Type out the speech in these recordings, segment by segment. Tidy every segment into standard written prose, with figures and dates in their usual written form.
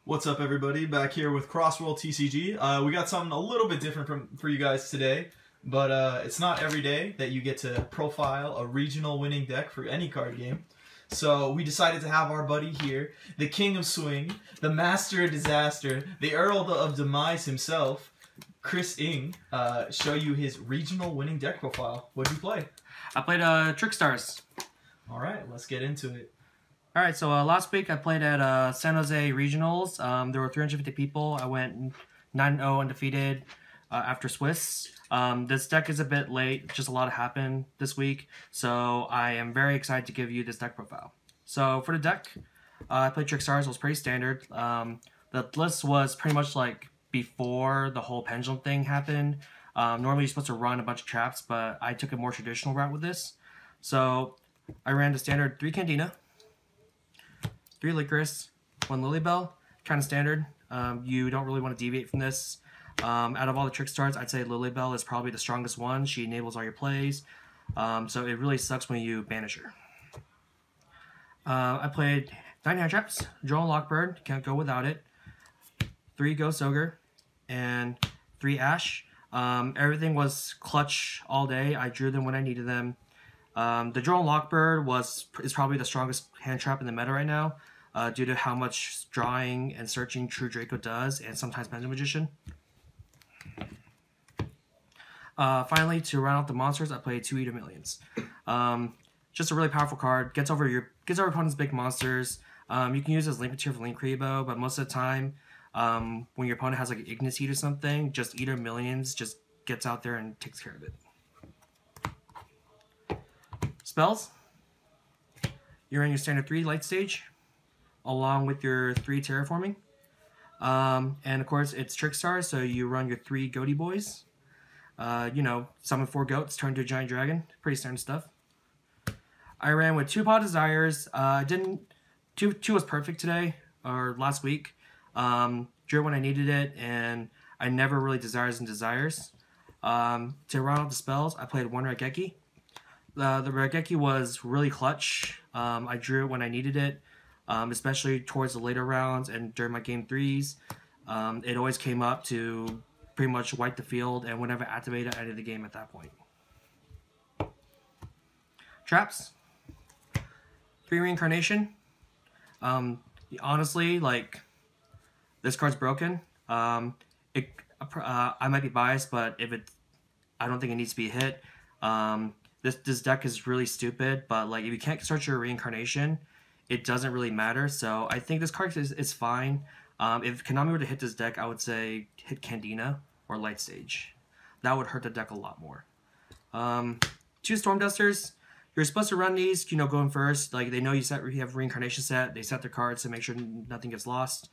What's up, everybody? Back here with Crossworld TCG. We got something a little bit different for you guys today, but it's not every day that you get to profile a regional winning deck for any card game. So we decided to have our buddy here, the King of Swing, the Master of Disaster, the Earl of Demise himself, Chris Ng, show you his regional winning deck profile. What'd you play? I played Trickstars. All right, let's get into it. Alright, so last week I played at San Jose Regionals. There were 350 people. I went 9-0 undefeated after Swiss. This deck is a bit late. Just a lot happened this week. So I am very excited to give you this deck profile. So for the deck, I played Trickstars. It was pretty standard. The list was pretty much like before the whole pendulum thing happened. Normally you're supposed to run a bunch of traps, but I took a more traditional route with this. So I ran the standard 3 Candina, 3 Licorice, 1 Lilybell, kind of standard. You don't really want to deviate from this. Out of all the Trickstars, I'd say Lilybell is probably the strongest one. She enables all your plays, so it really sucks when you banish her. I played 9 hand traps, Drone Lockbird, can't go without it, 3 Ghost Ogre, and 3 Ash. Everything was clutch all day. I drew them when I needed them. The Drone Lockbird is probably the strongest hand trap in the meta right now, due to how much drawing and searching True Draco does, and sometimes Pendulum Magician. Finally, to round out the monsters, I played 2 Eater Millions. Just a really powerful card. Gets over opponent's big monsters. You can use it as Link Material for Link Rebo, but most of the time, when your opponent has like an Ignis Heat or something, just Eater Millions just gets out there and takes care of it. Spells. You're in your standard 3 Light Stage, along with your 3 Terraforming. And of course, it's Trickstar, so you run your 3 Goaty Boys. You know, summon 4 goats, turn into a giant dragon. Pretty standard stuff. I ran with 2 Pot Desires. Two was perfect today, or last week. Drew when I needed it, and I never really Desires and Desires. To round out the spells, I played 1 Raigeki. The Raigeki was really clutch. I drew it when I needed it, especially towards the later rounds and during my game 3s. It always came up to pretty much wipe the field, and whenever I activated, I ended the game at that point. Traps. 3 Reincarnation. Honestly, like, this card's broken. I might be biased, but I don't think it needs to be hit. This deck is really stupid, but like if you can't search your Reincarnation, it doesn't really matter. So I think this card is fine. If Konami were to hit this deck, I would say hit Candina or Light Stage. That would hurt the deck a lot more. 2 Storm Dusters. You're supposed to run these, you know, going first. Like they know you have Reincarnation set. They set their cards to make sure nothing gets lost.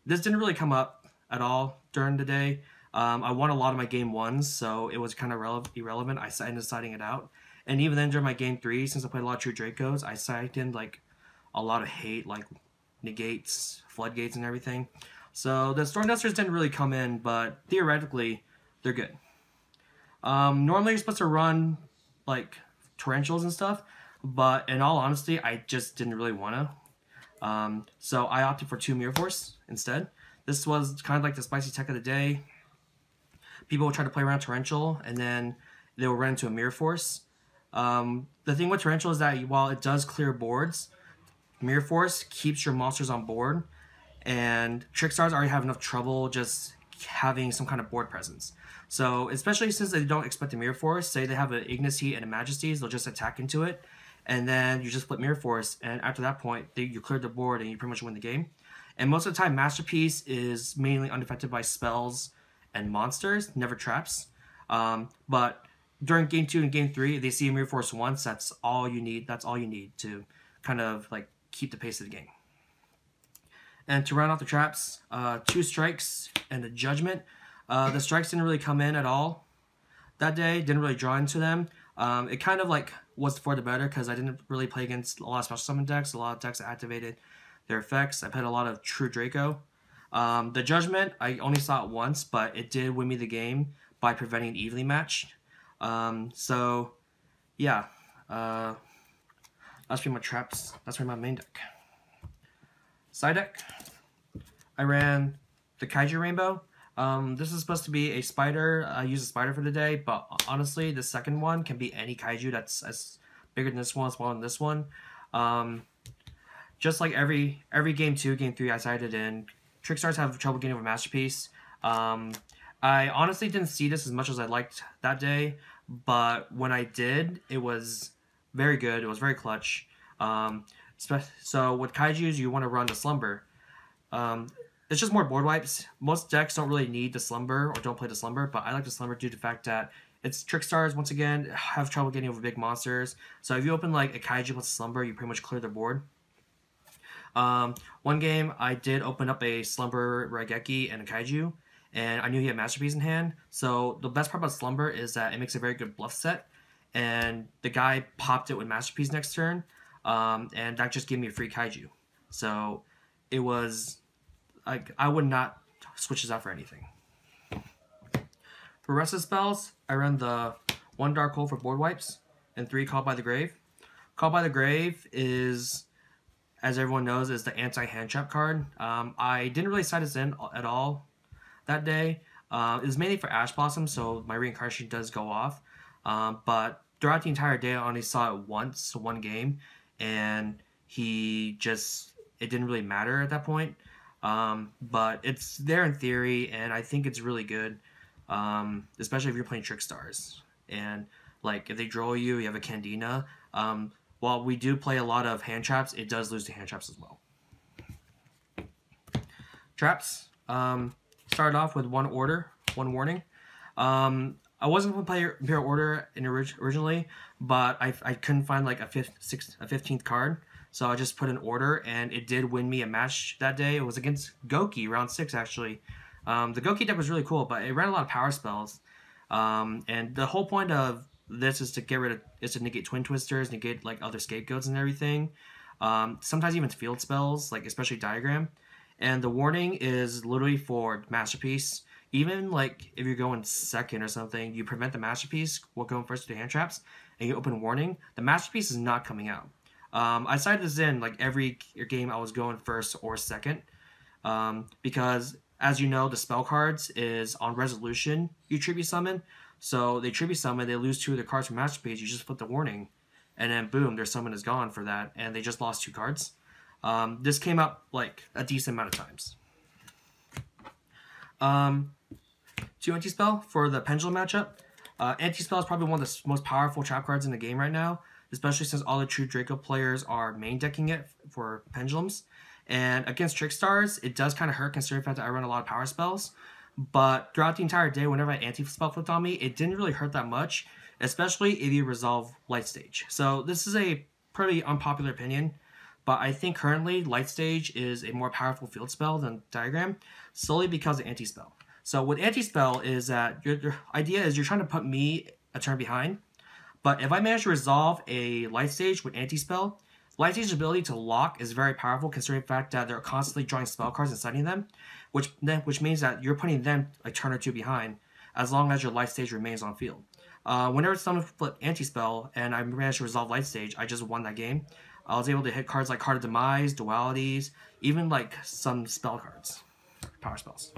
This didn't really come up at all during the day. I won a lot of my game 1s, so it was kind of irrelevant. I ended up siding it out. And even then, during my game 3, since I played a lot of True Dracos, I sided in like a lot of hate, like negates, floodgates, and everything. So the Storm Dusters didn't really come in, but theoretically, they're good. Normally, you're supposed to run like Torrentials and stuff, but in all honesty, I just didn't really want to. So I opted for 2 Mirror Force instead. This was kind of like the spicy tech of the day. People would try to play around Torrential, and then they will run into a Mirror Force. The thing with Torrential is that while it does clear boards, Mirror Force keeps your monsters on board, and Trickstars already have enough trouble just having some kind of board presence. So, especially since they don't expect a Mirror Force, say they have an Ignis Heat and a Majesties, they'll just attack into it, and then you just flip Mirror Force, and after that point, you clear the board and you pretty much win the game. And most of the time, Masterpiece is mainly unaffected by spells and monsters, never traps. But during game 2 and game 3, if they see a Mirror Force once, that's all you need. That's all you need to kind of like keep the pace of the game. And to round out the traps, 2 Strikes and a Judgment. The Strikes didn't really come in at all that day. Didn't really draw into them. It kind of like was for the better because I didn't really play against a lot of special summon decks. A lot of decks that activated their effects. I played a lot of True Draco. The Judgment, I only saw it once, but it did win me the game by preventing an evenly matched. So, yeah. That's pretty much traps. That's pretty much my main deck. Side deck. I ran the Kaiju Rainbow. This is supposed to be a spider. I use a spider for the day, but honestly, the second one can be any Kaiju that's as bigger than this one, smaller than this one. Just like every game 2, game 3 I cited in, Trickstars have trouble getting over Masterpiece. I honestly didn't see this as much as I liked that day, but when I did, it was very good. It was very clutch. So with Kaijus, you want to run the Slumber. It's just more board wipes. Most decks don't really need the Slumber or don't play the Slumber, but I like the Slumber due to the fact that it's Trickstars, once again, have trouble getting over big monsters. So if you open like a Kaiju plus a Slumber, you pretty much clear the board. One game, I did open up a Slumber Raigeki and a Kaiju, and I knew he had Masterpiece in hand. So the best part about Slumber is that it makes a very good bluff set, and the guy popped it with Masterpiece next turn, and that just gave me a free Kaiju. So it was, like, I would not switch this out for anything. For rest of the spells, I run the 1 Dark Hole for board wipes, and 3 Call by the Grave. Call by the Grave is, as everyone knows, is the anti-hand trap card. I didn't really cite this in at all that day. It was mainly for Ash Blossom, so my reincarnation does go off. But throughout the entire day, I only saw it once, one game, and it didn't really matter at that point. But it's there in theory, and I think it's really good, especially if you're playing Trickstars. And like if they draw you, you have a Candina. While we do play a lot of hand traps, it does lose to hand traps as well. Traps. Started off with 1 order, 1 warning. I wasn't going to play Imperial Order originally, but I couldn't find like a 15th card. So I just put an order, and it did win me a match that day. It was against Goki, round 6 actually. The Goki deck was really cool, but it ran a lot of power spells. And the whole point of this is to negate Twin Twisters, negate like other scapegoats and everything. Sometimes even field spells, like especially Diagram. And the warning is literally for Masterpiece. Even like if you're going second or something, you prevent the Masterpiece while going first to the hand traps, and you open warning, the Masterpiece is not coming out. I cited this in like every game I was going first or second, because as you know, the spell cards is on resolution you tribute summon. So they tribute summon, they lose 2 of their cards from Masterpiece, you just flip the warning, and then boom, their summon is gone for that, and they just lost 2 cards. This came up like a decent amount of times. 2 anti-spell for the Pendulum matchup. Anti-spell is probably one of the most powerful trap cards in the game right now, especially since all the true Draco players are main decking it for Pendulums. And against Trickstars, it does kind of hurt considering the fact that I run a lot of power spells. But throughout the entire day, whenever I anti-spell flipped on me, it didn't really hurt that much, especially if you resolve Light Stage. So this is a pretty unpopular opinion, but I think currently Light Stage is a more powerful field spell than Diagram, solely because of anti-spell. So with anti-spell is that your idea is you're trying to put me a turn behind, but if I manage to resolve a Light Stage with anti-spell, Light Stage's ability to lock is very powerful considering the fact that they're constantly drawing spell cards and setting them, which means that you're putting them a turn or 2 behind as long as your Light Stage remains on field. Whenever someone flipped anti-spell and I managed to resolve Light Stage, I just won that game. I was able to hit cards like Card of Demise, Dualities, even like some spell cards, power spells.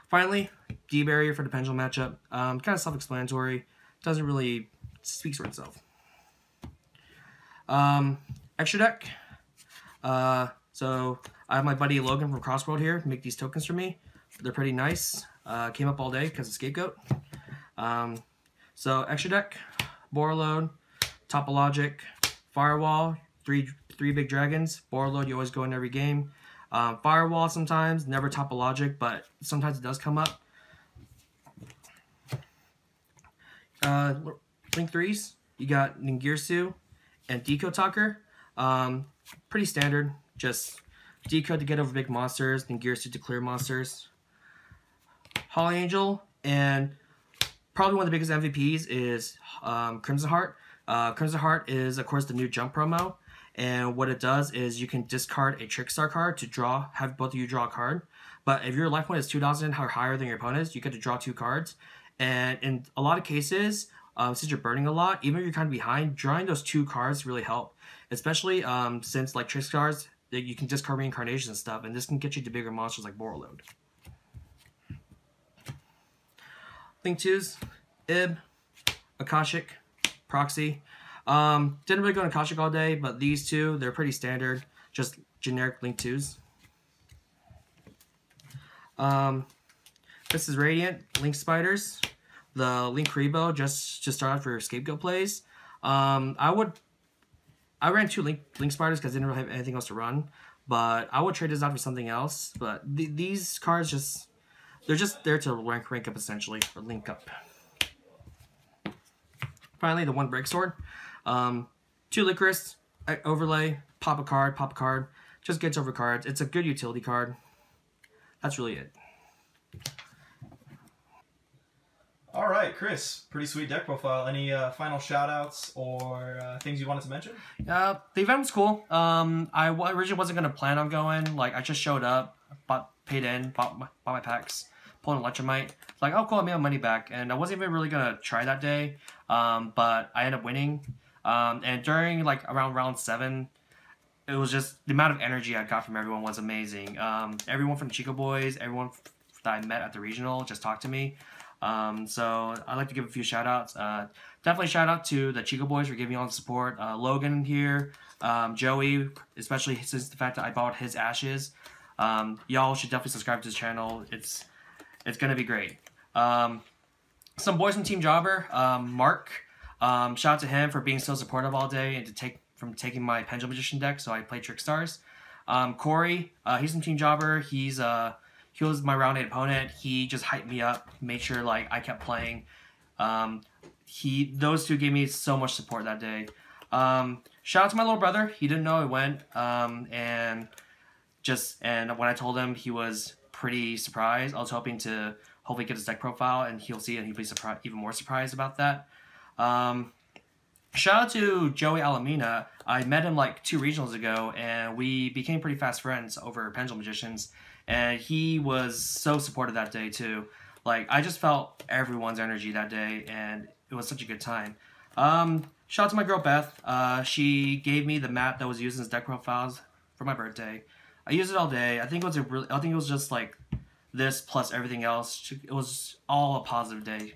Finally, D-Barrier for the Pendulum matchup. Kind of self-explanatory. Doesn't really speak for itself. Extra deck. So I have my buddy Logan from Crossworld here to make these tokens for me. They're pretty nice. Came up all day because of Scapegoat. So extra deck, Borreload, Topologic, Firewall, three big dragons. Borreload, you always go in every game. Firewall sometimes, never Topologic, but sometimes it does come up. Link 3s, you got Ningirsu and Decode Talker. Pretty standard, just Decode to get over big monsters, Ningirsu to clear monsters. Holly Angel, and probably one of the biggest MVPs is Crimson Heart. Crimson Heart is, of course, the new jump promo. And what it does is you can discard a Trickstar card to have both of you draw a card. But if your life point is 2,000 or higher than your opponent's, you get to draw 2 cards. And in a lot of cases, since you're burning a lot, even if you're kind of behind, drawing those 2 cards really help. Especially since like Trickstars you can discard reincarnations and stuff, and this can get you to bigger monsters like Borreload. Link 2s, Ib, Akashic, Proxy. Didn't really go to Akashic all day, but these two, they're pretty standard. Just generic Link 2s. This is Radiant, Link Spiders. The Link Rebo just to start out for scapegoat plays. I ran 2 Link Spiders because I didn't really have anything else to run. But I would trade this out for something else. But these cards they're just there to rank up essentially, or link up. Finally, the 1 Break Sword. 2 Licorice, overlay, pop a card. Just gets over cards. It's a good utility card. That's really it. All right, Chris, pretty sweet deck profile. Any final shout-outs or things you wanted to mention? The event was cool. I originally wasn't going to plan on going. Like, I just showed up, paid in, bought my packs, pulled an Electromite. Like, oh, cool, I made my money back. And I wasn't even really going to try that day, but I ended up winning. And during, like, around round 7, it was just, the amount of energy I got from everyone was amazing. Everyone from Chico Boys, everyone that I met at the regional just talked to me. So I'd like to give a few shout outs. Definitely shout out to the Chico Boys for giving me all the support. Logan here, Joey, especially since the fact that I bought his ashes. Y'all should definitely subscribe to his channel. It's gonna be great. Some boys from Team Jobber, Mark, shout out to him for being so supportive all day and taking my Pendulum Magician deck, so I play Trickstars. Corey, he's from Team Jobber. He was my round 8 opponent. He just hyped me up, made sure like I kept playing. Those two gave me so much support that day. Shout out to my little brother. He didn't know I went, and when I told him, he was pretty surprised. I was hoping to hopefully get his deck profile, and he'll see it, and he'll be even more surprised about that. Shout out to Joey Alamina. I met him like 2 regionals ago, and we became pretty fast friends over Pendulum Magicians. And he was so supportive that day too. Like, I just felt everyone's energy that day, and it was such a good time. Shout out to my girl Beth. She gave me the map that was used in his deck profiles for my birthday. I used it all day. I think it was just like this plus everything else. It was all a positive day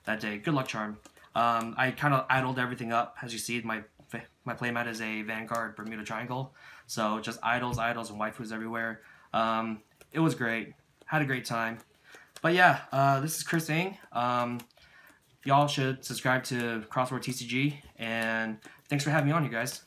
that day. Good luck charm. I kind of idled everything up. As you see, my playmat is a Vanguard Bermuda Triangle. So just idols, and waifus everywhere. It was great. Had a great time. But yeah, this is Chris Ng. Y'all should subscribe to Crossword TCG. And thanks for having me on, you guys.